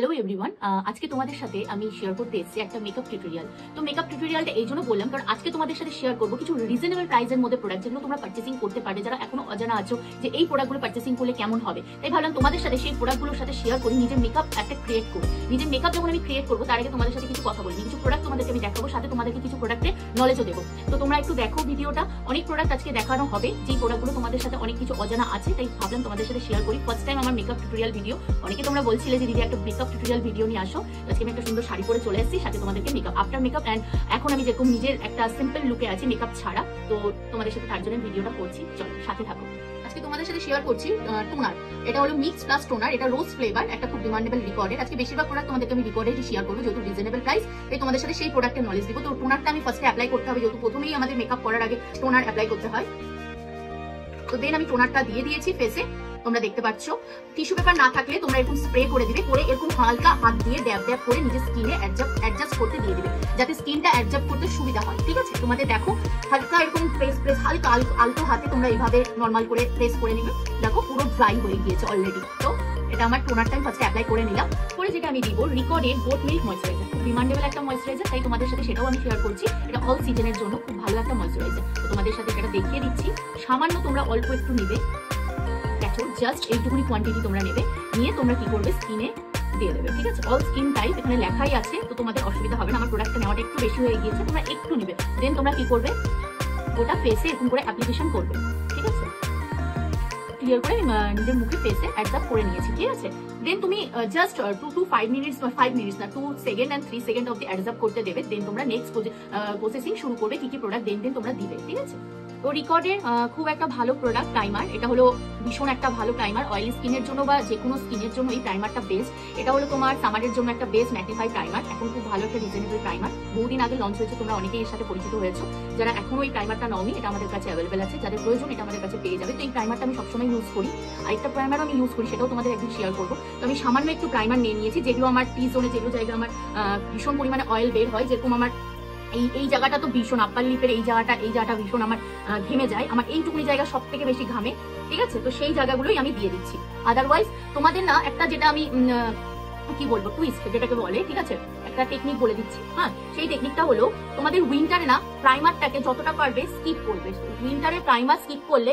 Hello everyone, আজকে তোমাদের সাথে আমি শেয়ার করতে এসেছি একটা মেকআপ টিউটোরিয়াল। তো মেকআপ টিউটোরিয়ালটা এই জন্য বললাম কারণ আজকে তোমাদের সাথে শেয়ার করবো কিছু রিজনেবল প্রাইসের মধ্যে প্রোডাক্ট যেগুলো তোমরা পার্চেসিং করতে পারবে, যারা এখনো অজানা আছো যে এই প্রোডাক্টগুলো পার্চেসিং করলে কেমন হবে। তাই ভাবলাম তোমাদের সাথে সেই প্রোডাক্টগুলোর সাথে শেয়ার করি, নিজের মেকআপ একটা ক্রিয়েট করি। নিজের মেকআপ যখন আমি ক্রিয়েট করবো তার আগে তোমাদের সাথে কিছু কথা বলি, কিছু প্রোডাক্ট তোমাদেরকে আমি দেখাবো, সাথে তোমাদেরকে কিছু প্রোডাক্টের নলেজও দেবো। তো তোমরা একটু দেখো ভিডিওটা, অনেক প্রোডাক্ট আজকে দেখানো হবে, যেই প্রোডাক্টগুলো তোমাদের সাথে অনেক কিছু অজানা আছে, তাই ভাবলাম তোমাদের সাথে শেয়ার করি। ফার্স্ট টাইম আমার মেকআপ টিউটোরিয়াল ভিডিও, অনেকে তোমরা বলছিলে যে দিদি একটা মেকআপ টিউটোরিয়াল ভিডিও নিয়ে আসো। আজকে আমি একটা সুন্দর শাড়ি পরে চলে এসেছি, সাথে তোমাদেরকে মেকআপ আফটার মেকআপ এন্ড এখন আমি যেরকম নিজের একটা সিম্পল লুকে আছি মেকআপ ছাড়া, তো তোমাদের সাথে তার জন্য ভিডিওটা করছি, চলো সাথে থাকো। আজকে তোমাদের সাথে শেয়ার করছি টোনার, এটা হলো মিক্স প্লাস টোনার, এটা রোজ ফ্লেভার, একটা খুব ডিমান্ডেবল রিকর্ডের। আজকে বেশিরভাগ প্রোডাক্ট তোমাদেরকে আমি রিকর্ডেরই শেয়ার করবো যেহেতু রিজনেবল প্রাইস, তাই তোমাদের সাথে সেই প্রোডাক্টের নলেজ দিব। তো টোনারটা আমি ফার্স্টে অ্যাপ্লাই করতে হবে, যেহেতু প্রথমেই আমাদের মেকআপ করার আগে টোনার অ্যাপ্লাই করতে হয়। তো দেন আমি টোনারটা দিয়ে দিয়েছি ফেসে, তোমরা দেখতে পাচ্ছ। টিস্যু পেপার না থাকলে তোমরা এরকম স্প্রে করে দিবে, করে এরকম হালকা হাত দিয়ে ড্যাব ড্যাব করে নিজের স্কিনে অ্যাডজাস্ট করতে দিয়ে দিবে, যাতে স্কিনটা অ্যাডজাস্ট করতে সুবিধা হয়। ঠিক আছে, তোমাদের দেখো হালকা এরকম প্রেস হালকা আলতো হাতে তোমরা এইভাবে নর্মাল করে প্রেস করে নিবে। দেখো পুরো ড্রাই হয়ে গিয়েছে অলরেডি। তো এটা আমার টোনারটা আমি ফার্স্টে অ্যাপ্লাই করে নিলাম, করে যেটা আমি দিব রিকর্ডের গোট মিল্ক ময়েশ্চারাইজার, খুব ডিমান্ডেবল একটা ময়েশ্চারাইজার, তাই তোমাদের সাথে সেটাও আমি শেয়ার করছি। এটা অল সিজনের জন্য খুব ভালো একটা ময়েশ্চারাইজার। তো তোমাদের সাথে সেটা দেখিয়ে দিচ্ছি, সামান্য তোমরা অল্প একটু নিবে, জাস্ট এইটুকুনি কোয়ান্টিটি তোমরা নেবে, নিয়ে তোমরা কি করবে স্কিনে দিয়ে দেবে। ঠিক আছে, অল স্কিন টাইপ এখানে লেখাই আছে, তো তোমাদের অসুবিধা হবে না। আমার প্রোডাক্টটা নেওয়াটা একটু বেশি হয়ে গিয়েছে, তোমরা একটু নিবে, দেন তোমরা কি করবে ওটা ফেসে এরকম করে অ্যাপ্লিকেশন করবে। ঠিক আছে, ক্লিয়ার করে নিজের মুখে ফেসে অ্যাডজাস্ট করে নিয়েছি। ঠিক আছে, দেন তুমি জাস্ট 2 to 5 মিনিটস না 2 সেকেন্ড এন্ড 3 সেকেন্ড অবধি অ্যাডজাস্ট করতে দেবে, দেন তোমরা নেক্সট প্রসেসিং শুরু করবে, কি কি প্রোডাক্ট দেন তোমরা দিবে। ঠিক আছে, তো রিকর্ডের খুব একটা ভালো প্রোডাক্ট প্রাইমার, এটা হলো ভীষণ একটা ভালো প্রাইমার, অয়েলি স্কিনের জন্য বা যে কোনো স্কিনের জন্য এই প্রাইমারটা বেস্ট। এটা হলো তোমার সামারের জন্য একটা বেস্ট ম্যাটিফাই প্রাইমার, এখন খুব ভালো একটা রিজনেবল প্রাইমার, বহুদিন আগে লঞ্চ হয়েছে, তোমরা অনেকেই এর সাথে পরিচিত হয়েছো। যারা এখনো এই প্রাইমারটা নাওনি, এটা আমাদের কাছে অ্যাভেলেবেল আছে, যাদের প্রয়োজন এটা আমাদের কাছে পেয়ে যাবে। তো এই প্রাইমারটা আমি সবসময় ইউজ করি, আরেকটা প্রাইমারও আমি ইউজ করি, সেটাও তোমাদের একদিন শেয়ার করবো। তো আমি সামান্য একটু প্রাইমার নিয়ে নিয়েছি, যেগুলো আমার টি জোনে, যেগুলো জায়গায় আমার ভীষণ পরিমাণে অয়েল বের হয়, যেরকম আমার এই জায়গাটা তো ভীষণ, আপার লিপের এই জায়গাটা ভীষণ আমার ঘেমে যায়, আমার এইটুকুনি জায়গা সব থেকে বেশি ঘামে। ঠিক আছে, তো সেই জায়গাগুলোই আমি দিয়ে দিচ্ছি। আদারওয়াইজ তোমাদের না একটা যেটা আমি কি বলবো টুইস্ট যেটাকে বলে, ঠিক আছে, একটা টেকনিক বলে দিচ্ছি। হ্যাঁ, সেই টেকনিকটা হলো তোমাদের উইন্টারে না প্রাইমারটাকে যতটা পারবে স্কিপ করবে। উইন্টারে প্রাইমার স্কিপ করলে,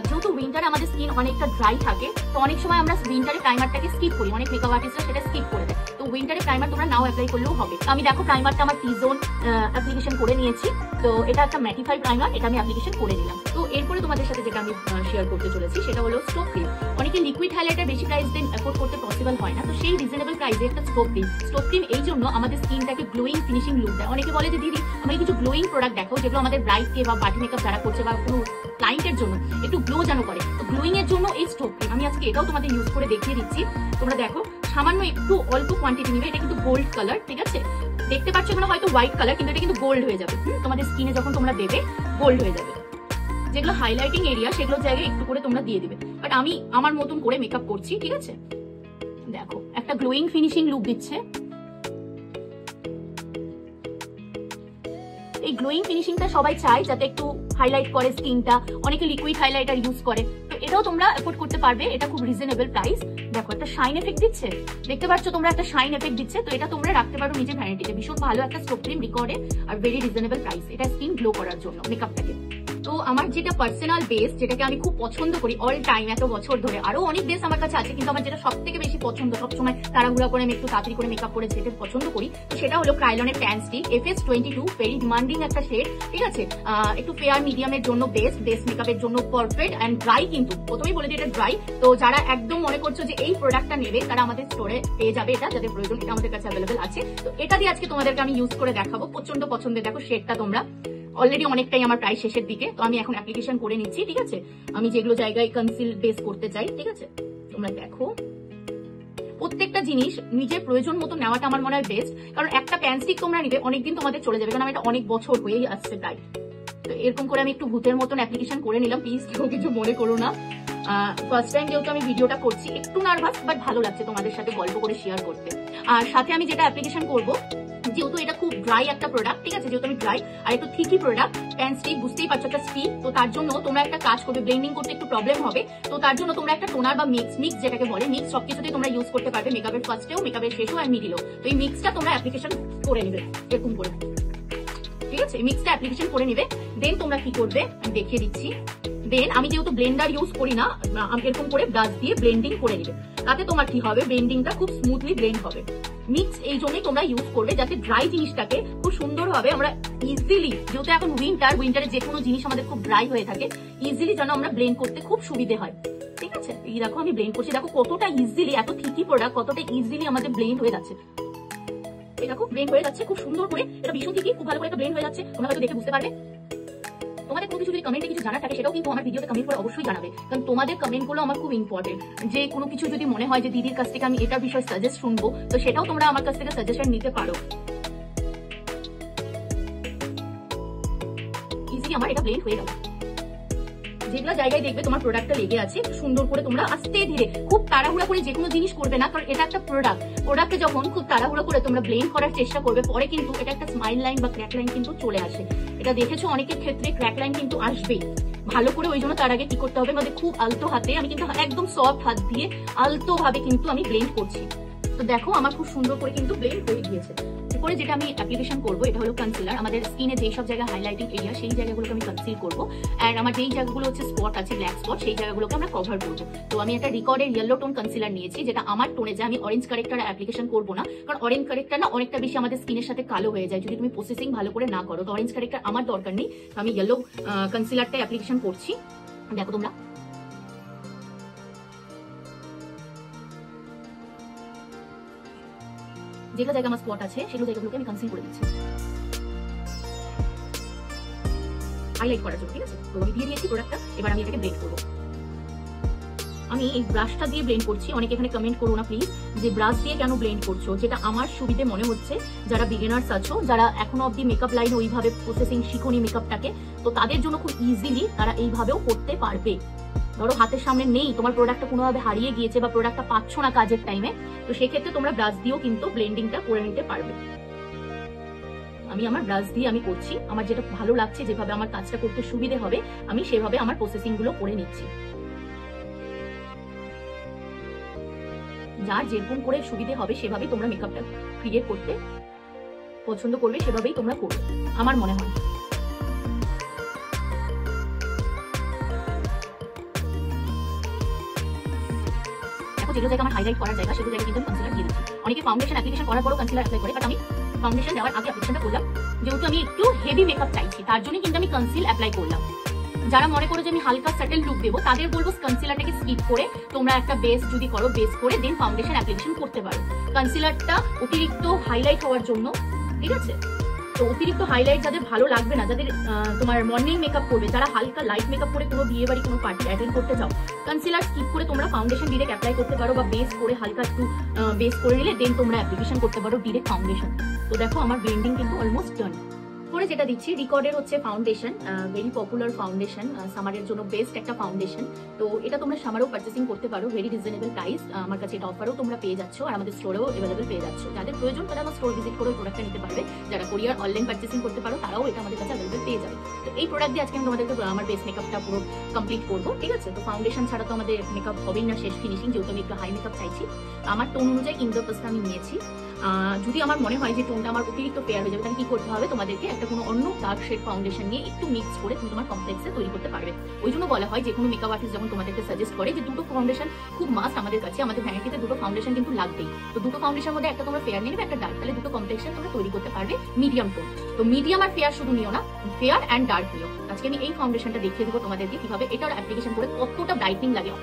যেহেতু উইন্টারে আমাদের স্কিন অনেকটা ড্রাই থাকে, তো অনেক সময় আমরা উইন্টারে প্রাইমারটাকে স্কিপ করি, অনেক মেকআপ আর্টিস্টরা সেটা স্কিপ করে দেয়। তো উইন্টারে প্রাইমার তোমরা নাও অ্যাপ্লাই করলেও হবে। আমি দেখো প্রাইমারটা আমার টি জোন অ্যাপ্লিকেশন করে নিয়েছি, তো এটা একটা ম্যাটিফাই প্রাইমার, এটা আমি অ্যাপ্লিকেশন করে নিলাম। তো এরপরে তোমাদের সাথে যেটা আমি শেয়ার করতে চলেছি সেটা হলো স্টোভ ক্রিম। অনেকে লিকুইড হাইলাইটার বেশি প্রাইস দেন অ্যাফোর্ড করতে পসিবল হয় না, তো সেই রিজনেবল প্রাইসে একটা স্টোভ ক্রিম এই জন্য আমাদের স্কিনটাকে গ্লোয়িং ফিনিশিং লুক দেয়। অনেকে বলে যে দিদি আমাকে কিছু গ্লোয়িং প্রোডাক্ট দেখো, যেগুলো আমাদের ব্রাইডকে বা বাটি মেকআপ যারা করছে বা কোনো ক্লায়েন্টের জন্য একটু গ্লো যেন করে। তো গ্লোয়িং এর জন্য এই স্টোভ ক্রিম আমি আজকে এটাও তোমাদের ইউজ করে দেখিয়ে দিচ্ছি। তোমরা দেখো সামান্য একটু অল্প কোয়ান্টিটি নিবে, এটা কিন্তু গোল্ড কালার। ঠিক আছে, দেখতে পাচ্ছ এখানে হয়তো হোয়াইট কালার, কিন্তু এটা কিন্তু গোল্ড হয়ে যাবে, তোমাদের স্কিনে যখন তোমরা দেবে গোল্ড হয়ে যাবে। যেগুলো হাইলাইটিং এরিয়া সেগুলো জায়গায় একটু করে তোমরা দিয়ে দিবে, বাট আমি আমার মতন করে মেকআপ করছি। ঠিক আছে, দেখো একটা গ্লোয়িং ফিনিশিং লুক দিচ্ছে। এই গ্লোয়িং ফিনিশিংটা সবাই চায় যাতে একটু হাইলাইট করে স্কিনটা, অনেকে লিকুইড হাইলাইটার ইউজ করে, তো এটাও তোমরা এফোর্ড করতে পারবে, এটা খুব রিজনেবল প্রাইস। দেখো একটা শাইন এফেক্ট দিচ্ছে, দেখতে পাচ্ছ তোমরা একটা শাইন এফেক্ট দিচ্ছে, তো এটা তোমরা রাখতে পারো নিজের ভ্যানিটিতে। ভীষণ ভালো একটা স্টোভ ক্রিম রিকর্ডে, আর ভেরি রিজনেবল প্রাইস, এটা স্কিন গ্লো করার জন্য মেকআপটাকে। তো আমার যেটা পার্সোনাল বেস, যেটাকে আমি খুব পছন্দ করি অল টাইম এত বছর ধরে, আরো অনেক বেস আমার কাছে আছে, কিন্তু আমার যেটা সব থেকে বেশি পছন্দ, সবসময় তাড়াহুড়া করে আমি একটু তাড়াতাড়ি করে মেকআপ করে যেতে পছন্দ করি, তো সেটা হলো ক্রাইলনের pan stick FS22, very demanding একটা শেড। ঠিক আছে, একটু ফেয়ার মিডিয়ামের জন্য বেস্ট মেকআপের জন্য পারফেক্ট অ্যান্ড ড্রাই, কিন্তু প্রথমেই বলে দিই এটা ড্রাই। তো যারা একদম মনে করছো যে এই প্রোডাক্টটা নেবে তারা আমাদের স্টোরে পেয়ে যাবে, এটা যাদের প্রয়োজন এটা আমাদের কাছে অ্যাভেলেবেল আছে। তো এটা দিয়ে আজকে তোমাদেরকে আমি ইউজ করে দেখাবো, প্রচন্ড পছন্দের। দেখো শেডটা তোমরা অলরেডি অনেকটাই আমার প্রায় শেষের দিকে, তো আমি এখন অ্যাপ্লিকেশন করে নিচ্ছি। ঠিক আছে, আমি যেগুলো জায়গায় কনসিল বেস করতে চাই। ঠিক আছে, তোমরা দেখো প্রত্যেকটা জিনিস নিজের প্রয়োজন মতো নেওয়াটা আমার মনে হয় বেস্ট, কারণ একটা প্যান স্টিক তোমরা নিবে অনেকদিন তোমাদের চলে যাবে, কারণ আমি এটা অনেক বছর হয়েই আসছে প্রায়। তো এরকম করে আমি একটু ভূতের মতন অ্যাপ্লিকেশন করে নিলাম, প্লিজ কেউ কিছু মনে করো না। ফার্স্ট টাইম যেহেতু আমি ভিডিওটা করছি, একটু নার্ভাস, বাট ভালো লাগছে তোমাদের সাথে গল্প করে শেয়ার করতে। আর সাথে আমি যেটা অ্যাপ্লিকেশন করবো, যেহেতু এটা খুব ড্রাই একটা প্রোডাক্ট, ঠিক আছে, যেহেতু আমি ড্রাই আর একটু থিকি প্রোডাক্ট, প্যান স্টিক, বুঝতেই পারছো একটা স্টিক, তো তার জন্য তোমরা একটা কাজ করবে, ব্লেন্ডিং করতে একটু প্রবলেম হবে, তো তার জন্য তোমরা একটা টোনার বা মিক্স যেটাকে বলে, মিক্স সবকিছুতেই তোমরা ইউজ করতে পারবে, মেকআপের ফার্স্টেও, মেকআপের শেষেও আর মিডিলও। তো এই মিক্সটা তোমরা অ্যাপ্লিকেশন করে নেবে এরকম করে, ঠিক আছে, মিক্সটা অ্যাপ্লিকেশন করে নেবে। দেন তোমরা কি করবে আমি দেখিয়ে দিচ্ছি। দেন আমি যেহেতু ব্লেন্ডার ইউজ করি না, এরকম করে ব্রাশ দিয়ে ব্লেন্ডিং করে নেবে। তাতে তোমার কি হবে, ব্লেন্ডিংটা খুব স্মুথলি ব্লেন্ড হবে। মিক্স এই জন্যই তোমরা ইউজ করবে যাতে ড্রাই জিনিসটাকে খুব সুন্দরভাবে আমরা ইজিলি, যেহেতু এখন উইন্টারে যে কোনো জিনিস আমাদের খুব ড্রাই হয়ে থাকে, ইজিলি যেন আমরা ব্লেন্ড করতে খুব সুবিধে হয়, ঠিক আছে। এই দেখো আমি ব্লেন্ড করছি, দেখো কতটা ইজিলি, এত থিকি প্রোডাক্ট কতটা ইজিলি আমাদের ব্লেন্ড হয়ে যাচ্ছে। এই দেখো ব্লেন্ড হয়ে যাচ্ছে খুব সুন্দর করে, এটা ভীষণ থিকি, খুব ভালো করে এটা ব্লেন্ড হয়ে যাচ্ছে। তোমরা হয়তো দেখে বুঝতে পারবে। তোমাদের কোনো কিছু যদি কমেন্টে কিছু জানার থাকে সেটাও কিন্তু আমার ভিডিওতে কমেন্ট করে অবশ্যই জানাবে, কারণ তোমাদের কমেন্টগুলো আমার খুব ইম্পর্টেন্ট। যে কোনো কিছু যদি মনে হয় যে দিদির কাছ থেকে আমি এটার বিষয়ে সাজেস্ট শুনবো, তো সেটাও তোমরা আমার কাছ থেকে সাজেশন নিতে পারো। ইজিলি আমার এটা ব্লেন্ড হয়ে গেল। যেগুলো জায়গায় দেখবে তোমার প্রোডাক্টটা লেগে আছে, সুন্দর করে তোমরা আস্তে ধীরে, খুব তাড়াহুড়া করে যে কোনো জিনিস করবে না, কারণ এটা একটা প্রোডাক্টে যখন খুব তাড়াহুড়া করে তোমরা ব্লেন্ড করার চেষ্টা করবে, পরে কিন্তু এটা একটা স্মাইল লাইন বা ক্র্যাক লাইন কিন্তু চলে আসে। এটা দেখেছো অনেকের ক্ষেত্রে ক্র্যাক লাইন কিন্তু আসবেই ভালো করে। ওই জন্য তার আগে কি করতে হবে, আমাদের খুব আলতো হাতে, আমি কিন্তু একদম সফট হাত দিয়ে আলতো ভাবে কিন্তু আমি ব্লেন্ড করছি। তো দেখো আমার খুব সুন্দর করে কিন্তু ব্লেন্ড হয়ে গিয়েছে। এরপরে যেটা আমি অ্যাপ্লিকেশন করবো এটা হলো কনসিলার। আমাদের স্কিনে যেই সব জায়গা হাইলাইটিং এরিয়া সেই জায়গাগুলোকে আমি কনসিল করবো, আর আমার যেই জায়গাগুলো হচ্ছে স্পট আছে, ব্ল্যাক স্পট, সেই জায়গাগুলোকে আমরা কভার করবো। তো আমি একটা রিকর্ডের ইয়েলো টোন কনসিলার নিয়েছি, যেটা আমার টোনে যায়। আমি অরেঞ্জ কারেক্টার অ্যাপ্লিকেশন করবো না, কারণ অরেঞ্জ কারেক্টার না অনেকটা বেশি আমাদের স্কিনের সাথে কালো হয়ে যায় যদি তুমি প্রসেসিং ভালো করে না করো। তো অরেঞ্জ কারেক্টার আমার দরকার নেই, তো আমি ইয়েলো কনসিলারটা অ্যাপ্লিকেশন করছি। দেখো তোমরা যেগুলো জায়গা আমার স্পট আছে সেগুলো জায়গাগুলোকে আমি কনসিল করে দিচ্ছি হাইলাইট করার জন্য, ঠিক আছে। তো আমি দিয়ে দিয়েছি প্রোডাক্টটা, এবার আমি এটাকে ব্লেন্ড করবো। আমি এই ব্রাশটা দিয়ে ব্লেন্ড করছি। অনেকে এখানে কমেন্ট করো না প্লিজ যে ব্রাশ দিয়ে কেন ব্লেন্ড করছো, যেটা আমার সুবিধে মনে হচ্ছে। যারা বিগিনার্স আছো, যারা এখনো অব্দি মেকআপ লাইন ওইভাবে প্রসেসিং শিখোনি মেকআপটাকে, তো তাদের জন্য খুব ইজিলি তারা এইভাবেও করতে পারবে। ধরো হাতের সামনে নেই, তোমার প্রোডাক্টটা কোনোভাবে হারিয়ে গিয়েছে বা প্রোডাক্টটা পাচ্ছ না কাজের টাইমে, তো সেক্ষেত্রে তোমরা ব্রাশ দিয়েও কিন্তু ব্লেন্ডিংটা করে নিতে পারবে। আমি আমার ব্রাশ দিয়ে আমি করছি, আমার যেটা ভালো লাগছে, যেভাবে আমার কাজটা করতে সুবিধে হবে, আমি সেভাবে আমার প্রসেসিং গুলো করে নিচ্ছি। যার যেরকম করে সুবিধে হবে সেভাবেই তোমরা মেকআপটা ক্রিয়েট করতে পছন্দ করবে, সেভাবেই তোমরা করবে আমার মনে হয়। যেগুলো জায়গা আমার হাইলাইট করার জায়গা সেগুলো জায়গায় কিন্তু আমি কনসিলার দিয়ে দিচ্ছি। অনেকে ফাউন্ডেশন অ্যাপ্লিকেশন করার পরও কনসিলার অ্যাপ্লাই করে, বাট আমি ফাউন্ডেশন দেওয়ার আগে অ্যাপ্লিকেশনটা করলাম, যেহেতু আমি একটু হেভি মেকআপ চাইছি তার জন্য কিন্তু আমি কনসিল অ্যাপ্লাই করলাম। যারা মনে করো যে আমি হালকা সেটেল লুক দেবো, তাদের বলবো কনসিলারটাকে স্কিপ করে তোমরা একটা বেস যদি করো, বেস করে দেন ফাউন্ডেশন অ্যাপ্লিকেশন করতে পারো। কনসিলারটা অতিরিক্ত হাইলাইট হওয়ার জন্য, ঠিক আছে। তো অতিরিক্ত হাইলাইট যাদের ভালো লাগবে না, যাদের তোমার মর্নিং মেকআপ করবে, যারা হালকা লাইট মেকআপ করে কোনো বিয়ে বাড়ি কোনো পার্টি অ্যাটেন্ড করতে যাও, কনসিলার স্কিপ করে তোমরা ফাউন্ডেশন ডিরেক্ট অ্যাপ্লাই করতে পারো, বা বেস করে হালকা একটু বেস করে নিলে দেন তোমরা অ্যাপ্লিকেশন করতে পারো ডিরেক্ট ফাউন্ডেশন। তো দেখো আমার ব্লেন্ডিং কিন্তু অলমোস্ট ডান। পরে যেটা দিচ্ছি রিকর্ডের হচ্ছে ফাউন্ডেশন, ভেরি পপুলার ফাউন্ডেশন, সামারের জন্য বেস্ট একটা ফাউন্ডেশন। তো এটা তোমরা সামারেও পারচেসিং করতে পারো, ভেরি রিজনেবল প্রাইস। আমার কাছে এটা অফারও তোমরা পেয়ে যাচ্ছ, আর আমাদের স্টোরেও অ্যাভেলেবল পেয়ে যাচ্ছ। যাদের প্রয়োজন তারা আমার স্টোর ভিজিট করে প্রোডাক্টটা নিতে পারবে। যারা কোরিয়ার অনলাইন পারচেসিং করতে পারো তারাও এটা আমাদের কাছে অ্যাভেলেবল পেয়ে যাবে। তো এই প্রোডাক্ট দিয়ে আজকে আমি তোমাদেরকে আমার বেস মেকআপটা পুরো কমপ্লিট করবো, ঠিক আছে। তো ফাউন্ডেশন ছাড়া তো আমাদের মেকআপ হবেই না শেষ ফিনিশিং, যেহেতু আমি একটু হাই মেকআপ চাইছি। আমার টোন অনুযায়ী ইন্দ্রপ্রস্থা আমি নিয়েছি। যদি আমার মনে হয় যে টোনটা আমার অতিরিক্ত ফেয়ার হয়ে যাবে, তাহলে কি করতে হবে, তোমাদেরকে একটা কোনো অন্য ডার্ক শেড ফাউন্ডেশন নিয়ে একটু মিক্স করে তুমি তোমার কমপ্লেক্সে তৈরি করতে পারবে। ওই জন্য বলা হয় যে কোনো মেকআপ আর্টিস্ট যখন তোমাদেরকে সাজেস্ট করে যে দুটো ফাউন্ডেশন খুব মাস্ট আমাদের কাছে, আমাদের ভ্যানিটিতে দুটো ফাউন্ডেশন কিন্তু লাগবেই। তো দুটো ফাউন্ডেশন মধ্যে একটা তোমরা ফেয়ার নিয়ে নেবে, একটা ডার্ক, তাহলে দুটো কমপ্লেক্সন তোমরা তৈরি করতে পারবে মিডিয়াম টোন। তো মিডিয়াম আর ফেয়ার শুধু নিও না, ফেয়ার অ্যান্ড ডার্ক নিও। আজকে আমি এই ফাউন্ডেশনটা দেখিয়ে দেবো তোমাদেরকে কিভাবে এটার অ্যাপ্লিকেশন করে কতটা ব্রাইটনিং লাগে।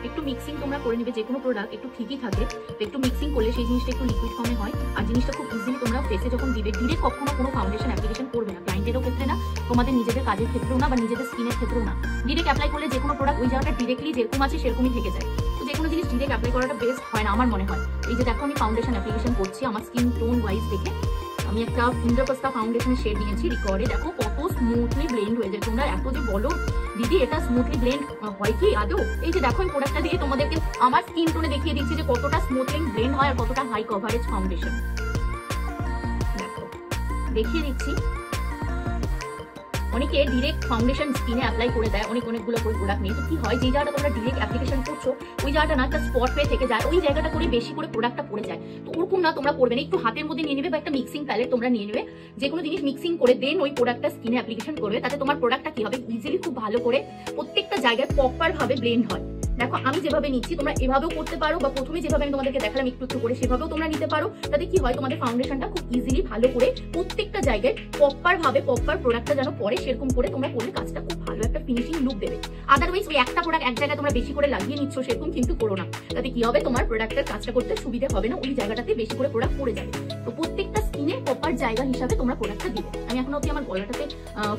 একটু মিক্সিং তোমরা করে নিবে, যে কোনো প্রোডাক্ট একটু ঠিকই থাকে, তো একটু মিক্সিং করলে সেই জিনিসটা একটু লিকুইড ফর্মে হয়, আর জিনিসটা খুব ইজিলি তোমরা ফেসে যখন দিবে, ডিরেক্ট কখনো কোনো ফাউন্ডেশন অ্যাপ্লিকেশন করবে না, ক্লায়েন্টেরও ক্ষেত্রে না, তোমাদের নিজেদের কাজের ক্ষেত্রেও না, বা নিজেদের স্কিনের ক্ষেত্রেও না। ডিরেক্ট অ্যাপ্লাই করলে যে কোনো প্রোডাক্ট ওই জায়গাটা ডিরেক্টলি যেরকম আছে সেরকমই থেকে যায়। তো যে কোনো জিনিস ডিরেক্ট অ্যাপ্লাই করাটা বেস্ট হয় না আমার মনে হয়। এই যে দেখো আমি ফাউন্ডেশন অ্যাপ্লিকেশন করছি আমার স্কিন টোন ওয়াইজ দেখে। আমি একটা ইন্দ্রপ্রস্থা ফাউন্ডেশনের শেড নিয়েছি রিকর্ডে, দেখো কত স্মুথলি ব্লেন্ড হয়ে যায়। তোমরা এত যে বলো দিদি এটা স্মুথলি ব্লেন্ড হয় কি আদৌ, এই যে দেখো আমি প্রোডাক্টটা দিয়ে তোমাদেরকে আমার স্কিন টোনে দেখিয়ে দিচ্ছি যে কতটা স্মুথলি ব্লেন্ড হয় আর কতটা হাই কভারেজ ফাউন্ডেশন। দেখিয়ে দিচ্ছি। অনেকে ডিরেক্ট ফাউন্ডেশন স্কিনে অ্যাপ্লাই করে দেয়, অনেকগুলো করে প্রোডাক্ট নিয়ে। তো কি হয়, যে জায়গাটা তোমরা ডিরেক্ট অ্যাপ্লিকেশন করছো ওই জায়গাটা না একটা স্পট হয়ে থেকে যায়, ওই জায়গাটা করে বেশি করে প্রোডাক্টটা পড়ে যায়। তো ওরকম না তোমরা করবে না, একটু হাতের মধ্যে নিয়ে নেবে বা একটা মিক্সিং প্যালেট তোমরা নিয়ে নেবে, যে কোনো জিনিস মিক্সিং করে দেন ওই প্রোডাক্টটা স্কিনে অ্যাপ্লিকেশন করবে। তাতে তোমার প্রোডাক্টটা কি হবে, ইজিলি খুব ভালো করে প্রত্যেকটা জায়গায় প্রপার ভাবে ব্লেন্ড হয়। দেখো আমি যেভাবে নিচ্ছি তোমরা এভাবেও করতে পারো, বা প্রথমে যেভাবে আমি তোমাদেরকে দেখালাম একটু একটু করে সেভাবেও তোমরা নিতে পারো। তাতে কি হয়, তোমাদের ফাউন্ডেশনটা খুব ইজিলি ভালো করে প্রত্যেকটা জায়গায় প্রপার ভাবে প্রপার প্রোডাক্টটা যেন পরে সেরকম করে তোমরা করলে কাজটা খুব ভালো একটা ফিনিশিং লুক দেবে। আদারওয়াইজ ওই একটা প্রোডাক্ট এক জায়গায় তোমরা বেশি করে লাগিয়ে নিচ্ছ সেরকম কিন্তু করো না। তাতে কি হবে, তোমার প্রোডাক্টের কাজটা করতে সুবিধা হবে না, ওই জায়গাটাতে বেশি করে প্রোডাক্ট পড়ে যাবে। তো প্রত্যেকটা স্কিনে প্রপার জায়গা হিসাবে তোমরা প্রোডাক্টটা দিবে। আমি এখনো অব্দি আমার গলাটাতে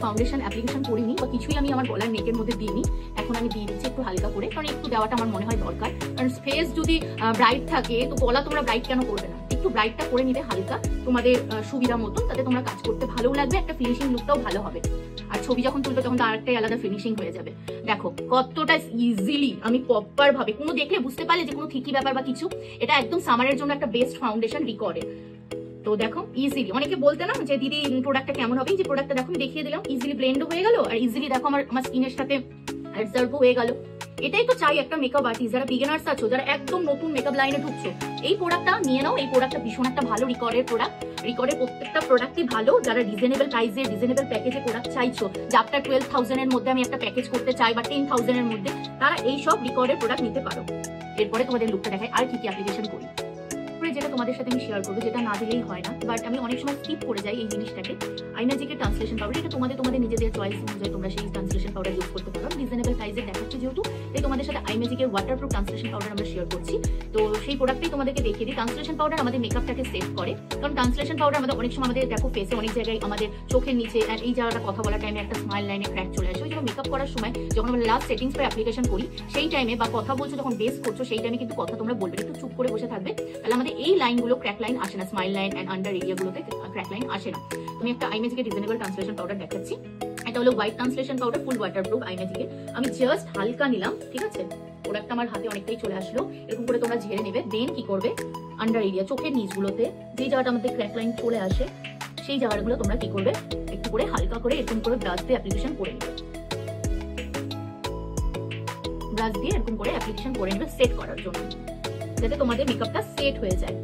ফাউন্ডেশন অ্যাপ্লিকেশন করিনি বা কিছুই আমি আমার গলার নেকের মধ্যে দিইনি, এখন আমি দিয়ে দিচ্ছি একটু হালকা করে, কারণ একটু দেওয়াটা আমার মনে হয় দরকার। কারণ ফেস যদি ব্রাইট থাকে তো গলা তোমরা ব্রাইট কেন করবে না, একটু ব্রাইটটা করে নিবে হালকা তোমাদের সুবিধা মতো, তাতে তোমরা কাজ করতে ভালো লাগবে, একটা ফিনিশিং লুকটাও ভালো হবে। আর ছবি যখন তুলবে তখন তো আরেকটাই আলাদা ফিনিশিং হয়ে যাবে। দেখো কতটা ইজিলি আমি প্রপার ভাবে, কোনো দেখলে বুঝতে পারলে যে কোনো ঠিকই ব্যাপার বা কিছু, এটা একদম সামারের জন্য একটা বেস্ট ফাউন্ডেশন রিকর্ডের। তো দেখো ইজিলি, অনেকে বলতে না যে দিদি প্রোডাক্টটা কেমন হবে, যে প্রোডাক্টটা দেখো আমি দেখিয়ে দিলাম, ইজিলি ব্লেন্ডও হয়ে গেল আর ইজিলি দেখো আমার স্কিনের সাথে অ্যাবজর্বও হয়ে গেল। এটাই তো চাই একটা মেকআপ আর্টিস্ট, যারা বিগিনার্স আছো, যারা একদম নতুন মেকআপ লাইনে ঢুকছো, এই প্রোডাক্টটা নিয়ে নাও। এই প্রোডাক্টটা ভীষণ একটা ভালো রিকর্ডের প্রোডাক্ট, রিকর্ডের প্রত্যেকটা প্রোডাক্টই ভালো। যারা রিজনেবল প্রাইসে রিজনেবল প্যাকেজে প্রোডাক্ট চাইছো, যে আফটার 12,000 এর মধ্যে আমি একটা প্যাকেজ করতে চাই বা 10,000 এর মধ্যে, তারা এই সব রিকর্ডের প্রোডাক্ট নিতে পারো। এরপরে তোমাদের লুকটা দেখায় আর কি কি অ্যাপ্লিকেশন করি, যেটা তোমাদের সাথে আমি শেয়ার করবো, যেটা না দিলেই হয় না, বাট আমি অনেক সময় স্কিপ করে যাই এই জিনিসটাকে। আইম্যাজিকের ট্রান্সলেশন পাউডার, এটা তোমাদের নিজেদের চয়েস অনুযায়ী তোমরা সেই ট্রান্সলেশন পাউডার ইউজ করতে পারো। রিজনেবল প্রাইসে দেখাচ্ছি যেহেতু, তাই তোমাদের সাথে আইম্যাজিকের ওয়াটারপ্রুফ ট্রান্সলেশন পাউডার আমরা শেয়ার করছি। তো সেই প্রোডাক্টটাই তোমাদেরকে দেখিয়ে দিই। ট্রান্সলেশন পাউডার আমাদের মেকআপটাকে সেভ করে, কারণ ট্রান্সলেশন পাউডার আমাদের অনেক সময় আমাদের দেখো ফেসে অনেক জায়গায় আমাদের চোখের নিচে এই জায়গাটা কথা বলার টাইমে একটা স্মাইল লাইনে ক্র্যাক চলে আসে। ওই জন্য মেকআপ করার সময় যখন আমরা লাস্ট সেটিংস পর অ্যাপ্লিকেশন করি সেই টাইমে, বা কথা বলছো যখন বেস করছো সেই টাইমে কিন্তু কথা তোমরা বলবে, একটু চুপ করে বসে থাকবে, তাহলে আমাদের এই লাইনগুলো ক্র্যাক লাইন আসে না, স্মাইল লাইন এন্ড আন্ডার এরিয়াগুলোতে ক্র্যাক লাইন আসে না। তুমি একটা আইম্যাজিকের রিজনেবল ট্রান্সলেশন পাউডার দেখাচ্ছি, এটা হলো white translation powder, full waterproof আইম্যাজিকের। আমি জাস্ট হালকা নিলাম, ঠিক আছে, প্রোডাক্টটা আমার হাতে অনেকটাই চলে আসলো, এরকম করে তোমরা ঝেড়ে নেবে। দেন কি করবে, আন্ডার এরিয়া চোখের নিচগুলোতে যে জায়গাটা আমাদের ক্র্যাক লাইন চলে আসে সেই জায়গাগুলো তোমরা কি করবে, একটু করে হালকা করে এরকম করে ব্রাশ দিয়ে অ্যাপ্লিকেশন করে নেবে, ব্রাশ দিয়ে এরকম করে অ্যাপ্লিকেশন করে নেবে সেট করার জন্য, যাতে তোমাদের মেকআপটা সেট হয়ে যায়।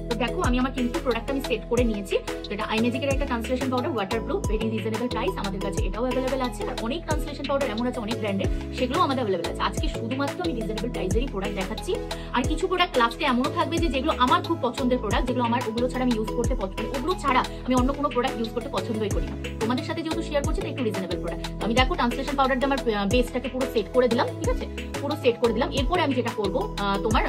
তো দেখো আমি আমার কিন্তু প্রোডাক্ট আমি সেট করে নিয়েছি। তো এটা আইম্যাজিকের একটা translation powder, waterproof, very reasonable price, আমাদের কাছে এটাও অ্যাভেলেবেল আছে। আর অনেক ট্রান্সলেশন পাউডার এমন আছে অনেক ব্র্যান্ডের, সেগুলো আমাদের অ্যাভেলেবেল আছে। আজকে শুধুমাত্র আমি রিজনেবল প্রাইসেরই প্রোডাক্ট দেখাচ্ছি। আর কিছু প্রোডাক্ট লাস্টে এমনও থাকবে যে যেগুলো আমার খুব পছন্দের প্রোডাক্ট, যেগুলো আমার ওগুলো ছাড়া আমি ইউজ করতে পছন্দ, ওগুলো ছাড়া আমি অন্য কোনো প্রোডাক্ট ইউজ করতে পছন্দই করি না। তোমাদের সাথে যেহেতু শেয়ার করছি তাই একটু রিজনেবল প্রোডাক্ট। আমি দেখো ট্রান্সলেশন পাউডারটা আমার বেসটাকে পুরো সেট করে দিলাম, ঠিক আছে, পুরো সেট করে দিলাম। এরপরে আমি যেটা করবো তোমার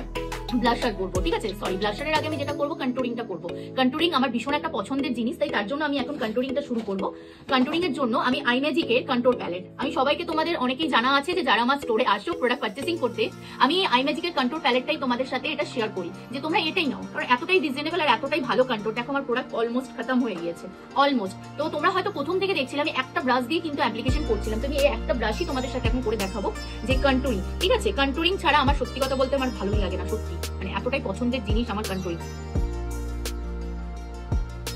ব্লাশার করবো, ঠিক আছে, সরি ব্লাশারের আগে আমি যেটা করবো কন্টুরিংটা করবো। কন্টুরিং আমার ভীষণ একটা পছন্দের জিনিস, তাই তার জন্য আমি এখন কন্টুরিংটা শুরু করবো। কন্টুরিং এর জন্য আমি আইম্যাজিকের কন্ট্রোল প্যালেট, আমি সবাইকে তোমাদের অনেকেই জানা আছে যে যারা আমার স্টোরে আসো প্রোডাক্ট পারচেসিং করতে, আমি আইম্যাজিকের কন্ট্রোল প্যালেটটাই তোমাদের সাথে এটা শেয়ার করি যে তোমরা এটাই নাও, কারণ এতটাই রিজনেবল আর এতটাই ভালো কন্ট্রোল। দেখো আমার প্রোডাক্ট অলমোস্ট খতম হয়ে গিয়েছে, অলমোস্ট। তো তোমরা হয়তো প্রথম থেকে দেখছিলাম আমি একটা ব্রাশ দিয়ে কিন্তু অ্যাপ্লিকেশন করছিলাম, তো আমি এই একটা ব্রাশই তোমাদের সাথে এখন করে দেখাবো যে কন্ট্রোলিং, ঠিক আছে। কন্ট্রোলিং ছাড়া আমার সত্যি কথা বলতে আমার ভালোই লাগে না, সত্যি মানে এতটাই পছন্দের জিনিস আমার কন্ট্রোলিং।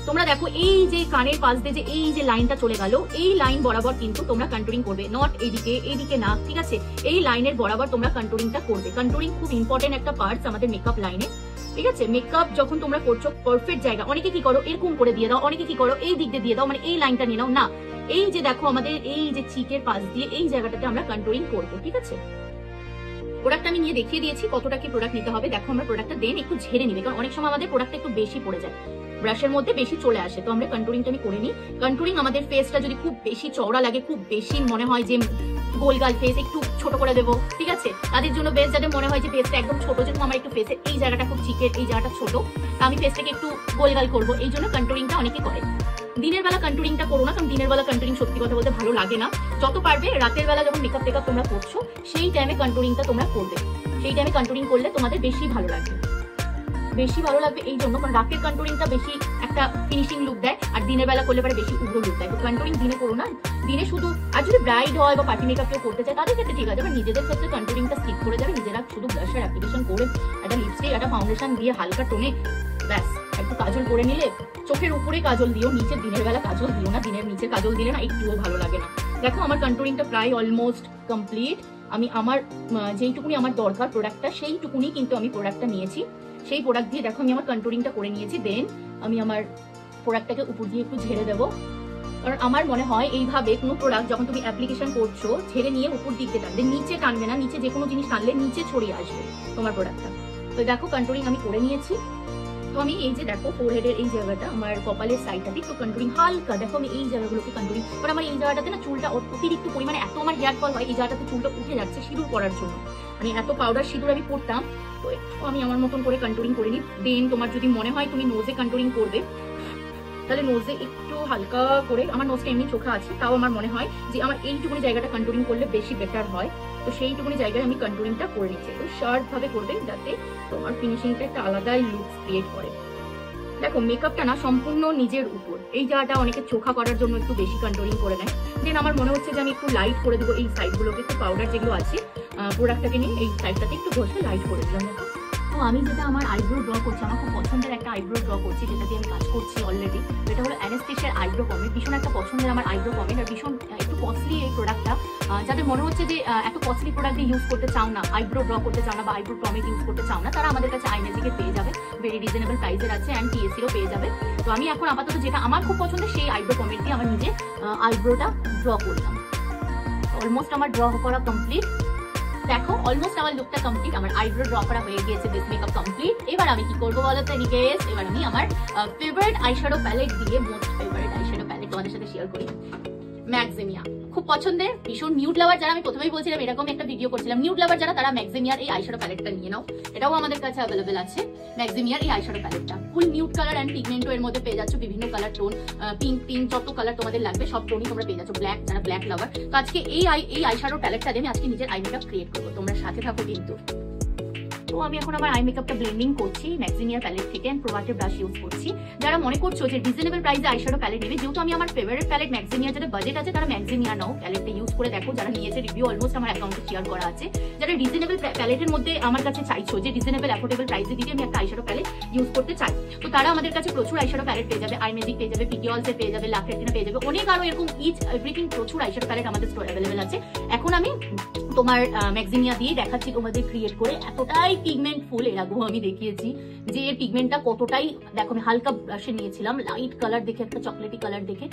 তোমরা দেখো এই যে কানের পাশ দিয়ে যে এই যে লাইনটা চলে গেল, এই লাইন বরাবর কিন্তু তোমরা কন্ট্রোলিং করবে, নট এইদিকে না, ঠিক আছে, এই লাইনের বরাবর তোমরা কন্ট্রোলিংটা করবে। কন্ট্রোলিং খুব ইম্পর্টেন্ট একটা পার্টস আমাদের মেকআপ লাইনে, ঠিক আছে। মেকআপ যখন তোমরা করছো পারফেক্ট জায়গা, অনেকে কি করো এরকম করে দিয়ে দাও, অনেকে কি করো এই দিক দিয়ে দাও, মানে এই লাইনটা নিয়ে নাও না, এই যে দেখো আমাদের এই যে চিকের পাশ দিয়ে এই জায়গাটাতে আমরা কন্ট্রোলিং করবো, ঠিক আছে। প্রোডাক্ট আমি নিয়ে দেখিয়ে দিয়েছি কতটা কি প্রোডাক্ট নিতে হবে। দেখো আমরা প্রোডাক্টটা দেন একটু ঝেড়ে নিবে, কারণ অনেক সময় আমাদের প্রোডাক্টটা একটু বেশি পড়ে যায়, ব্রাশের মধ্যে বেশি চলে আসে। তো আমরা কন্ট্রোলিংটা আমি করে নিই। কন্ট্রোলিং আমাদের ফেসটা যদি খুব বেশি চওড়া লাগে, খুব বেশি মনে হয় যে গোলগাল ফেস, একটু ছোট করে দেবো, ঠিক আছে, তাদের জন্য বেস্ট। যাদের মনে হয় যে ফেসটা একদম ছোট, যেরকম আমার একটু ফেসের এই জায়গাটা খুব চিকের, এই জায়গাটা ছোট, তা আমি ফেসটাকে একটু গোলগাল করবো, এই জন্য কন্ট্রোলিংটা অনেকে করে। দিনের বেলা কন্ট্রোলিংটা করো না, কারণ দিনের বেলা কন্ট্রোলিং সত্যি কথা বলতে ভালো লাগে না। যত পারবে রাতের বেলা যখন মেকআপ টেকআপ তোমরা করছো সেই টাইমে কন্ট্রোলিংটা তোমরা করবে, সেই টাইমে কন্ট্রোলিং করলে তোমাদের বেশি ভালো লাগবে। বেশি ভালো লাগবে এই জন্য, কারণ রাতের কন্ট্রোলিংটা বেশি একটা ফিনিশিং লুক দেয়, আর দিনের বেলা করলে পরে বেশি উগ্র লুক দেয়। তো কন্ট্রোলিং দিনে করো না, দিনে শুধু। আর যদি ব্রাইড হয় বা পার্টি মেকআপ কেউ করতে চায় তাদের ক্ষেত্রে ঠিক আছে, বাট নিজেদের ক্ষেত্রে কন্ট্রোলিংটা স্কিপ করে যাবে। নিজেরা শুধু ব্লাশার অ্যাপ্লিকেশন করে একটা লিপস্টিক একটা ফাউন্ডেশন দিয়ে হালকা টোনে ব্যাস একটু কাজল করে নিলে, চোখের উপরে কাজল দিও, নিচে দিনের বেলা কাজল দিও না, দিনের নিচে কাজল দিলে না একটুও ভালো লাগে না। দেখো আমার কন্ট্রোলিংটা প্রায় অলমোস্ট কমপ্লিট। আমি আমার যেইটুকুনি আমার দরকার প্রোডাক্টটা সেইটুকুনি কিন্তু আমি প্রোডাক্টটা নিয়েছি, সেই প্রোডাক্ট দিয়ে দেখো আমি আমার কন্ট্রোলিংটা করে নিয়েছি। দেন আমি আমার প্রোডাক্টটাকে উপর দিয়ে একটু ঝেড়ে দেবো, কারণ আমার মনে হয় এইভাবে কোনো প্রোডাক্ট যখন তুমি অ্যাপ্লিকেশন করছো ঝেড়ে নিয়ে উপর দিকে টানবে, নিচে টানবে না, নিচে যে কোনো জিনিস টানলে নিচে ছড়িয়ে আসবে তোমার প্রোডাক্টটা। তো দেখো কন্ট্রোলিং আমি করে নিয়েছি। তো আমি এই যে দেখো ফোরহেডের এই জায়গাটা, আমার কপালের সাইডটাতে একটু কন্ট্রোলিং হালকা, দেখো আমি এই জায়গাগুলোকে কন্ট্রোলিং, কারণ আমার এই জায়গাটাতে না চুলটা অতিরিক্ত পরিমাণে এত আমার হেয়ার ফল হয়, এই জায়গাটাতে চুলটা উঠে যাচ্ছে সিঁদুর করার জন্য, মানে এত পাউডার সিঁদুর আমি পরতাম। তো আমি আমার মতন করে কন্ট্রোলিং করে নিই। দেন তোমার যদি মনে হয় তুমি নোজে কন্ট্রোলিং করবে, তাহলে নোজে একটু হালকা করে, আমার নোজটা এমনি চোখা আছে, তাও আমার মনে হয় যে আমার এইটুকুনি জায়গাটা কন্ট্রোলিং করলে বেশি বেটার হয়। তো সেইটুকুনি জায়গায় আমি কন্ট্রোলিংটা করে নিচ্ছি। তো শার্প ভাবে করবে যাতে তোমার ফিনিশিংটা একটা আলাদাই লুক ক্রিয়েট করে। দেখো মেকআপটা না সম্পূর্ণ নিজের উপর, এই জায়গাটা অনেকে চোখা করার জন্য একটু বেশি কন্ট্রোলিং করে নেয়। দেন আমার মনে হচ্ছে যে আমি একটু লাইট করে দেবো এই সাইডগুলোকে, একটু পাউডার যেগুলো আছে প্রোডাক্টটাকে নিয়ে এই সাইডটাতে একটু ঘষে লাইট করে দিলাম। দেখো তো আমি যেটা আমার আইব্রো ড্র করছি, আমার খুব পছন্দের একটা আইব্রো ড্র করছি, যেটা দিয়ে আমি কাজ করছি অলরেডি। এটা হলো অ্যানাস্টেশিয়ার আইব্রো পমেড, ভীষণ একটা পছন্দের আমার আইব্রো পমেড, আর ভীষণ একটু কস্টলি এই প্রোডাক্টটা। যাদের মনে হচ্ছে যে এত কস্টলি প্রোডাক্ট দিয়ে ইউজ করতে চাও না, আইব্রো ড্র করতে চাও না বা আইব্রো পমেড ইউজ করতে চাও না, তারা আমাদের কাছে আইম্যাজিকে পেয়ে যাবে, ভেরি রিজনেবল প্রাইসের আছে, অ্যান্ড টিএসিরও পেয়ে যাবে। তো আমি এখন আপাতত যেটা আমার খুব পছন্দের সেই আইব্রো পমেড দিয়ে আমার নিজে আইব্রোটা ড্র করলাম। অলমোস্ট আমার ড্র করা কমপ্লিট। দেখো অলমোস্ট আমার লুকটা কমপ্লিট, আমার আইব্রো ড্র করা হয়ে গিয়েছে, বেস মেকআপ কমপ্লিট। এবার আমি কি করবো বলো তো নিকেশ, এবার আমি আমার ফেভারিট আইশ্যাডো প্যালেট দিয়ে, মোস্ট ফেভারিট আইশ্যাডো প্যালেট তোমাদের সাথে শেয়ার করি। ম্যাক্সিমিয়া খুব পছন্দের, ভীষণ নিউড লাভার যারা, আমি প্রথমেই বলছিলাম এরকম একটা ভিডিও করছিলাম, নিউড লাভার যারা তারা ম্যাক্সিমিয়ার এই আইশ্যাডো প্যালেটটা নিয়ে নাও। এটাও আমাদের কাছে অ্যাভেলেবেল আছে, ম্যাক্সিমিয়ার এই আইশ্যাডো প্যালেটটা ফুল নিউড কালার অ্যান্ড পিগমেন্টও এর মধ্যে পেয়ে যাচ্ছ, বিভিন্ন কালার টোন, পিঙ্ক যত কালার তোমাদের লাগবে সব টোনই তোমরা পেয়ে যাচ্ছ, ব্ল্যাক যারা ব্ল্যাক লাভার। তো আজকে এই আইশ্যাডো প্যালেটটা দিয়ে আমি আজকে নিজের আই মেকআপ ক্রিয়েট করবো, তোমরা সাথে থাকো কিন্তু। তো আমি এখন আমার আই মেকআপটা ব্লেন্ডিং করছি ম্যাক্সিমিয়ার প্যালেট থেকে, এন্ড প্রোভাটিভ ব্রাশ ইউজ করছি। যারা মনে করছো যে রিজনেবল প্রাইসে আইশ্যাডো প্যালেট নেবে, যেহেতু আমি আমার ফেভারিট প্যালেট ম্যাক্সিমিয়ার, যাদের বাজেট আছে তারা ম্যাক্সিমিয়া নাও, প্যালেটটা ইউজ করে দেখো। যারা নিয়েছে রিভিউ অলমোস্ট আমার অ্যাকাউন্টে শেয়ার করা আছে। যারা রিজনেবল প্যালেটের মধ্যে আমার কাছে চাইছো যে রিজনেবল অ্যাফোর্ডেবল প্রাইসে দিতে আমি একটা আইশ্যাডো প্যালেট ইউজ করতে চাই, তো তারা আমাদের কাছে প্রচুর আইশ্যাডো প্যালেট পেয়ে যাবে, আইম্যাজিক পেয়ে যাবে, পিকিওলসে পেয়ে যাবে, লাফেটিনা পেয়ে যাবে, অনেক আরো এরকম ইচ এভরিথিং প্রচুর আইশ্যাডো প্যালেট আমাদের স্টোর অ্যাভেলেবেল আছে। এখন আমি তোমার ম্যাক্সিমিয়া দিয়ে দেখাচ্ছি তোমাদের ক্রিয়েট করে। এতটাই পিগমেন্ট ফুল, এর আগেও আমি দেখিয়েছি যে পিগমেন্টটা কতটাই, দেখো আমি হালকা ব্রাশে নিয়েছিলাম, লাইট কালার দেখে, একটা চকলেটি কালার দেখে,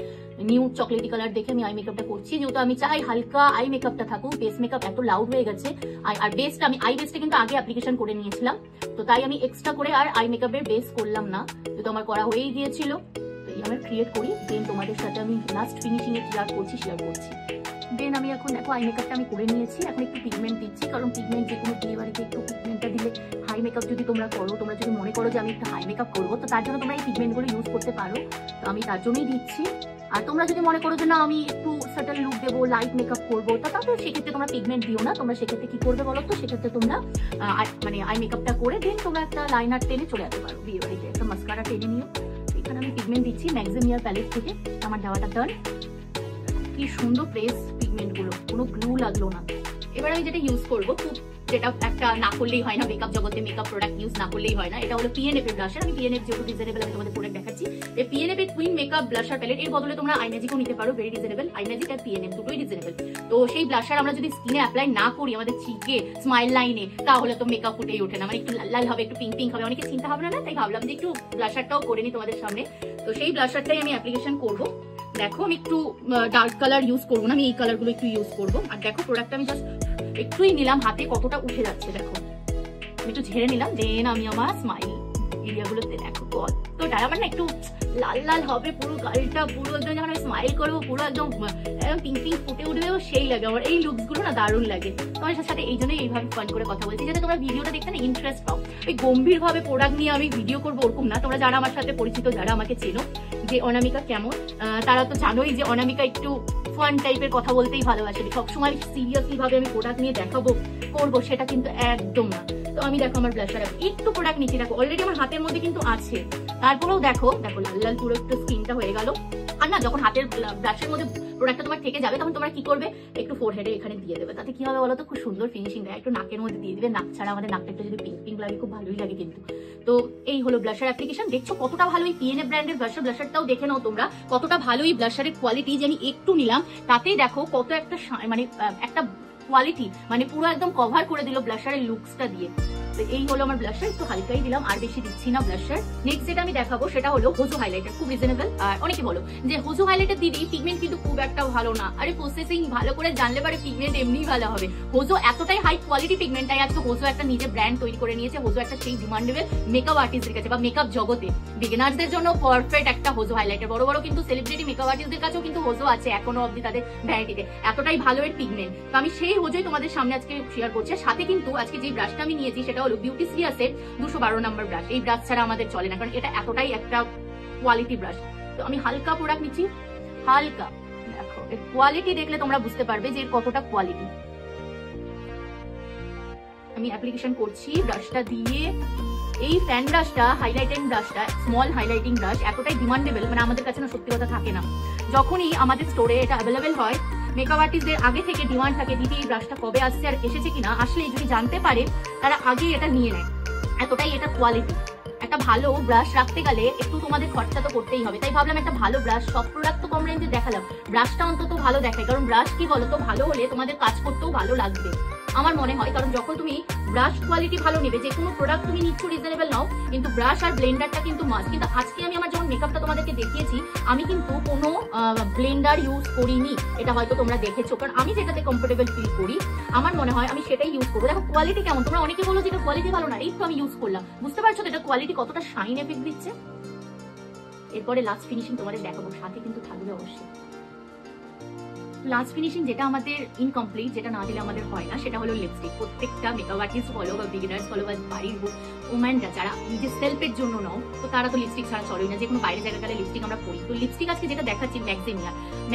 নিউ চকলেটি কালার দেখে আমি আই মেকআপটা করছি। যেহেতু আমি চাই হালকা আই মেকআপটা থাকুক, বেস মেকআপ এত লাউড হয়ে গেছে, আর বেসটা আমি আই বেসটা কিন্তু আগে অ্যাপ্লিকেশন করে নিয়েছিলাম, তো তাই আমি এক্সট্রা করে আর আই মেকআপের বেস করলাম না, যেহেতু আমার করা হয়েই গিয়েছিল। এই আমার ক্রিয়েট করি, দেন তোমাদের সাথে আমি লাস্ট ফিনিশিং এ শেয়ার করছি। দেন আমি এখন দেখো আই মেকআপটা আমি করে নিয়েছি, এখন একটু পিগমেন্ট দিচ্ছি, কারণ পিগমেন্ট যে কোনো বিয়ে বাড়িতে একটু পিগমেন্টটা দিলে, হাই মেকআপ যদি তোমরা করো, তোমরা যদি মনে করো যে আমি একটু হাই মেকআপ করবো, তো তার জন্য তোমরা এই পিগমেন্টগুলো ইউজ করতে পারো, তো আমি তার জন্যই দিচ্ছি। আর তোমরা যদি মনে করো যে না আমি একটু সাটল লুক দেবো, লাইট মেকআপ করবো, তাহলে সেক্ষেত্রে তোমরা পিগমেন্ট দিও না। তোমরা সেক্ষেত্রে কি করবে বলো তো, সেক্ষেত্রে তোমরা মানে আই মেকআপটা করে দেন তোমরা একটা লাইনার টেনে চলে যেতে পারো বিয়ে বাড়িতে, একটা মাস্কারা টেনে নিও। এখানে আমি পিগমেন্ট দিচ্ছি ম্যাক্সিমিয়ার প্যালেট থেকে, আমার দেওয়াটা ডান। কি সুন্দর প্রেস পিগমেন্ট গুলো, কোনো গ্লু লাগলো না। এবার আমি যেটা ইউজ করবো, খুব যেটা একটা না করলেই হয় না মেকআপ জগতে, মেকআপ প্রোডাক্ট ইউজ না করলেই হয় না, এটা হলো পিএনএফ এর ব্লাশার। আমি পিএনএফ যেহেতু রিজনেবল আমি তোমাদের প্রোডাক্ট দেখাচ্ছি, এই পিএনএফ এর কুইন মেকআপ ব্লাশার প্যালেট, এর বদলে তোমরা আইম্যাজিকও নিতে পারো, ভেরি রিজনেবল। আইম্যাজিক আর পিএনএফ দুটোই রিজনেবল। তো সেই ব্লাশার আমরা যদি স্কিনে অ্যাপ্লাই না করি আমাদের চিকে, স্মাইল লাইনে, তাহলে তো মেকআপ ফুটেই ওঠে না, মানে একটু লাল লাল হবে, একটু পিঙ্ক পিঙ্ক হবে, অনেকে চিন্তা ভাবনা না, তাই ভাবলাম যে একটু ব্লাশারটাও করে নি তোমাদের সামনে। তো সেই ব্লাশারটাই আমি অ্যাপ্লিকেশন করবো। দেখো আমি একটু ডার্ক কালার ইউজ করবো না, আমি এই কালারগুলো একটু ইউজ করবো। আর দেখো প্রোডাক্টটা আমি জাস্ট একটুই নিলাম, হাতে কতটা উঠে যাচ্ছে দেখো, আমি একটু ঝেড়ে নিলাম। দেন আমি আমার স্মাইল এরিয়াগুলোতে দেখো কতটা আমার না একটু লাল লাল হবে, পুরো গালটা পুরো একদম, যখন আমি স্মাইল করবো পুরো একদম পিঙ্ক পিঙ্ক ফুটে উঠবে, সেই লাগে আমার। এই লুকস গুলো না দারুণ লাগে। তোমার সাথে এই জন্যই এইভাবে ফান করে কথা বলছি, যাতে তোমরা ভিডিওটা দেখতে না ইন্টারেস্ট পাও। ওই গম্ভীর ভাবে প্রোডাক্ট নিয়ে আমি ভিডিও করবো ওরকম না। তোমরা যারা আমার সাথে পরিচিত, যারা আমাকে চেনো যে অনামিকা কেমন, তারা তো জানোই যে অনামিকা একটু ফান টাইপের কথা বলতেই ভালোবাসে, সবসময় সিরিয়াসলি ভাবে আমি প্রোডাক্ট নিয়ে দেখাবো করবো, সেটা কিন্তু একদম না। তো আমি দেখো আমার ব্লাশার একটু প্রোডাক্ট নিচে দেখো অলরেডি আমার হাতের মধ্যে কিন্তু আছে, তারপরেও দেখো দেখো লাল লাল পুরো একটু স্কিনটা হয়ে গেল। আর না যখন হাতের ব্রাশের মধ্যে প্রোডাক্টটা তোমার থেকে যাবে তখন তোমরা কি করবে, একটু ফোরহেডে এখানে দিয়ে দেবে, তাতে কি হবে বলো তো, খুব সুন্দর ফিনিশিং দেয়। একটু নাকের মধ্যে দিয়ে দিবে, নাক ছাড়া আমাদের নাকটা একটু যদি পিঙ্ক পিঙ্ক লাগে খুব ভালোই লাগে কিন্তু। তো এই হলো ব্লাশার অ্যাপ্লিকেশন। দেখছো কতটা ভালো, এই পিএনএ ব্র্যান্ডের ব্লাশারটাও দেখে নাও তোমরা, কতটা ভালো এই ব্লাশারের কোয়ালিটি। যে আমি একটু নিলাম তাতেই দেখো কত একটা মানে একটা কোয়ালিটি, মানে পুরো একদম কভার করে দিল ব্লাশারের লুকসটা দিয়ে। তো এই হলো আমার ব্লাশার, একটু হালকাই দিলাম, আর বেশি দিচ্ছি না ব্লাশার। নেক্সট যেটা আমি দেখাবো সেটা হলো হোজো হাইলাইটার, খুব রিজনেবল। আর অনেকে বলো যে হোজো হাইলাইটার দিদি পিগমেন্ট কিন্তু খুব একটা ভালো না। আরে প্রসেসিং ভালো করে জানলে পারে পিগমেন্ট এমনিই ভালো হবে। হোজো এতটাই হাই কোয়ালিটি পিগমেন্ট, তাই আজকে হোজো একটা নিজে ব্র্যান্ড তৈরি করে নিয়েছে। হোজো একটা সেই ডিমান্ডেবল মেকআপ আর্টিস্টদের কাছে বা মেকআপ জগতে বিগিনার্সদের জন্য পারফেক্ট একটা হোজো হাইলাইটার। বড় বড় কিন্তু সেলিব্রিটি মেকআপ আর্টিস্টদের কাছেও কিন্তু হোজো আছে এখনো অব্দি তাদের ভ্যারাইটিতে, এতটাই ভালো এর পিগমেন্ট। তো আমি সেই হোজোই তোমাদের সামনে আজকে শেয়ার করছি। সাথে কিন্তু আজকে যে ব্রাশটা আমি নিয়েছি সেটা হলো বিউটিসিয়াসের 212 নম্বর ব্রাশ। এই ব্রাশ ছাড়া আমাদের চলে না, কারণ এটা এতটাই একটা কোয়ালিটি ব্রাশ। তো আমি হালকা প্রোডাক্ট নিচ্ছি, হালকা। দেখো এর কোয়ালিটি দেখলে তোমরা বুঝতে পারবে যে এর কতটা কোয়ালিটি। আমি অ্যাপ্লিকেশন করছি ব্রাশটা দিয়ে। এই ফ্যান ব্রাশটা, হাইলাইটিং ব্রাশটা, স্মল হাইলাইটিং ব্রাশ এতটাই ডিমান্ডেবল, মানে আমাদের কাছে না সত্যি কথা থাকে না। যখনই আমাদের স্টোরে এটা অ্যাভেলেবেল হয়, মেকআপ আর্টিস্টদের আগে থেকে ডিমান্ড থাকে দিদি এই ব্রাশটা কবে আসছে আর এসেছে কিনা। আসলে যদি জানতে পারে তারা আগে এটা নিয়ে নেয়, এতটাই এটা কোয়ালিটি। একটা ভালো ব্রাশ রাখতে গেলে একটু তোমাদের খরচা তো করতেই হবে, তাই ভাবলাম একটা ভালো ব্রাশ, সব প্রোডাক্ট তো কম রেঞ্জে দেখালাম, ব্রাশটা অন্তত ভালো দেখায়। কারণ ব্রাশ কি বলো তো, ভালো হলে তোমাদের কাজ করতেও ভালো লাগবে আমার মনে হয়। কারণ যখন তুমি ব্রাশ কোয়ালিটি ভালো নেবে, যে কোনো প্রোডাক্ট তুমি নিচ্ছ রিজনেবল নাও, কিন্তু ব্রাশ আর ব্লেন্ডারটা কিন্তু মাস্ট। কিন্তু আজকে আমি আমার যখন মেকআপটা তোমাদেরকে দেখিয়েছি, আমি কিন্তু কোনো ব্লেন্ডার ইউজ করিনি, এটা হয়তো তোমরা দেখেছো। কারণ আমি যেটাতে কমফোর্টেবল ফিল করি, আমার মনে হয় আমি সেটাই ইউজ করবো। দেখো কোয়ালিটি কেমন, তোমরা অনেকে বলো যে এটা কোয়ালিটি ভালো না, এই তো আমি ইউজ করলাম, বুঝতে পারছো তো এটা কোয়ালিটি কতটা শাইন এফেক্ট দিচ্ছে। এরপরে লাস্ট ফিনিশিং তোমাদের দেখাবো, সাথে কিন্তু থাকবে অবশ্যই লাস্ট ফিনিশিং, যেটা আমাদের ইনকমপ্লিট, যেটা না দিলে আমাদের হয় না, সেটা হলো লিপস্টিক। প্রত্যেকটা মেকআপ আর্টিস্ট বলো বা বিগিনার্স বলো বা বাড়ির ওম্যানরা যারা নিজের সেলফের জন্য নাও, তো তারা তো লিপস্টিক ছাড়া চলেই না। যে কোনো বাইরে জায়গা গেলে লিপস্টিক আমরা পরি। তো লিপস্টিক আজকে যেটা দেখাচ্ছি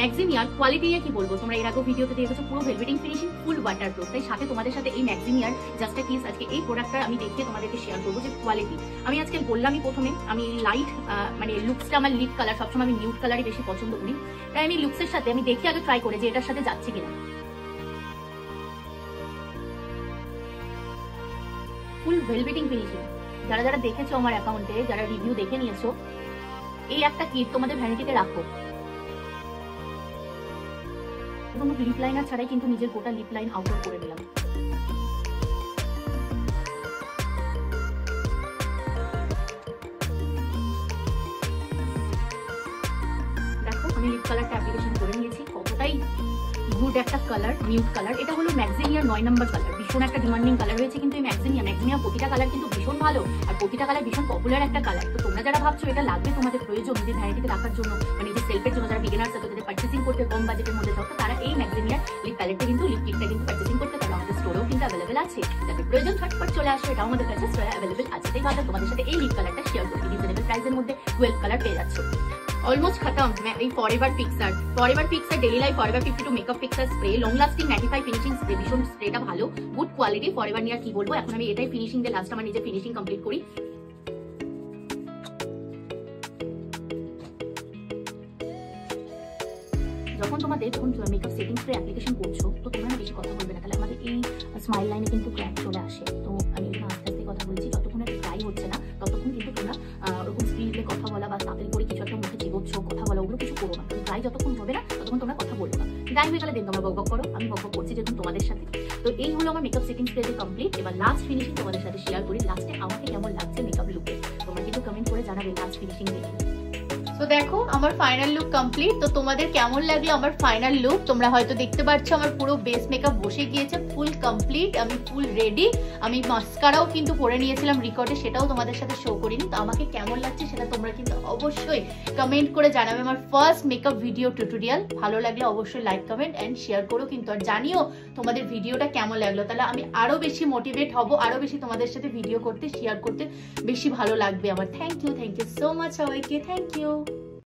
ম্যাক্সিমিয়ার কোয়ালিটি কি বলবো, তোমরা এর আগেও ভিডিওতে দেখেছো, পুরো ভেলভেটিং ফিনিশিং, ফুল ওয়াটারপ্রুফ। তাই সাথে তোমাদের সাথে এই ম্যাক্সিমিয়ার জাস্ট কিস আজকে এই প্রোডাক্টটা আমি দেখিয়ে তোমাদেরকে শেয়ার করবো যে কোয়ালিটি। আমি আজকে বললামই প্রথমে, আমি লাইট মানে লুকসটা আমার লিপ কালার, সবসময় আমি নিউড কালারই বেশি পছন্দ করি। তাই আমি লুকসের সাথে আমি দেখি আগে ট্রাই করে যে এটার সাথে যাচ্ছে কিনা। ফুল ভেলভেটিং ফিনিশিং। যারা যারা দেখেছো আমার অ্যাকাউন্টে, যারা রিভিউ দেখে নিয়েছো, এই একটা কিট তোমাদের ভ্যানিটিতে রাখো। এবং লিপ লাইনার ছাড়াই কিন্তু নিজের গোটা লিপ লাইন আউটার করে নিলাম। দেখো আমি লিপ কালারটা অ্যাপ্লিকেশন করে নিয়েছি, কতটাই গুড একটা কালার, নিউড কালার। এটা হলো ম্যাক্সিমিয়ার 9 নম্বর কালার, ভীষণ একটা ডিমান্ডিং কালার হয়েছে কিন্তু এই ম্যাক্সিমিয়া প্রতিটা কালার কিন্তু ভীষণ ভালো, আর প্রতিটা কালার ভীষণ পপুলার একটা কালার। তো তোমরা যারা ভাবছো এটা লাগবে তোমাদের প্রয়োজন নিজের ভ্যানিটিতে রাখার জন্য, মানে নিজের সেলফের জন্য, যারা বিগিনার্স আছে তাদের পার্চেসিং করতে কম বাজেটের মধ্যে চাও, তো তারা এই ম্যাক্সিমিয়ার লিপ প্যালেটটা কিন্তু লিপ কিটটা কিন্তু পার্চেসিং করতে পারো। আমাদের স্টোরেও কিন্তু অ্যাভেলেবেল আছে, যাদের প্রয়োজন ঝটপট চলে আসবে, এটাও আমাদের কাছে স্টোরে অ্যাভেলেবেল আছে। তাই ভাবলাম তোমাদের সাথে এই লিপ কালারটা শেয়ার করি। রিজনেবল প্রাইসের মধ্যে 12 কালার পেয়ে যাচ্ছ। অলমোস্ট খতম এই forever fixer daily life forever 52 makeup fixer spray, long lasting mattify finishing spray. ভীষণ স্প্রেটা ভালো, গুড কোয়ালিটি। ফরএভার নিয়ে আর কি বলবো, এখন আমি এটাই ফিনিশিং দিয়ে লাস্ট আমার নিজে ফিনিশিং কমপ্লিট করি। যখন তোমাদের মেকআপ সেটিং স্প্রে অ্যাপ্লিকেশন করছো, তো তোমরা বেশি কথা বলবে না, তাহলে আমাদের এই স্মাইল লাইনে কিন্তু ক্র্যাক চলে আসে। তো আমি এখানে আস্তে আস্তে কথা বলছি, যতক্ষণ একটা ট্রাই হচ্ছে না ততক্ষণ কিন্তু তোমরা ওরকম স্পিডে কথা বলা বা তাড়াতাড়ি করে কিছু একটা মুখে চিবোচ্ছ কথা বলা, ওগুলো কিছু করো না। ট্রাই যতক্ষণ হবে না ততক্ষণ তোমরা কথা বলবো না। ট্রাই হয়ে গেলে দেন তোমরা বক করো, আমি বক করছি যেরকম তোমাদের সাথে। তো এই হলো আমার মেকআপ সেটিং স্প্রে কমপ্লিট। এবার লাস্ট ফিনিশিং তোমাদের সাথে শেয়ার করি, লাস্টে আমাকে কেমন লাগছে মেকআপ লুকে। তোমরা কিন্তু কমেন্ট করে জানাবে লাস্ট ফিনিশিং দেখে। তো দেখো আমার ফাইনাল লুক কমপ্লিট। তো তোমাদের কেমন লাগলো আমার ফাইনাল লুক? তোমরা হয়তো দেখতে পাচ্ছ আমার পুরো বেস মেকআপ বসে গিয়েছে, ফুল কমপ্লিট, আমি ফুল রেডি। আমি মাস্কারাও কিন্তু পরে নিয়েছিলাম রিকর্ডে, সেটাও তোমাদের সাথে শো করিনি। তো আমাকে কেমন লাগছে সেটা তোমরা কিন্তু অবশ্যই কমেন্ট করে জানাবে। আমার ফার্স্ট মেকআপ ভিডিও টিউটোরিয়াল, ভালো লাগলে অবশ্যই লাইক কমেন্ট এন্ড শেয়ার করো কিন্তু, আর জানিও তোমাদের ভিডিওটা কেমন লাগলো, তাহলে আমি আরো বেশি মোটিভেট হব, আরো বেশি তোমাদের সাথে ভিডিও করতে, শেয়ার করতে বেশি ভালো লাগবে আমার। থ্যাংক ইউ সো মাচ সবাইকে, থ্যাংক ইউ।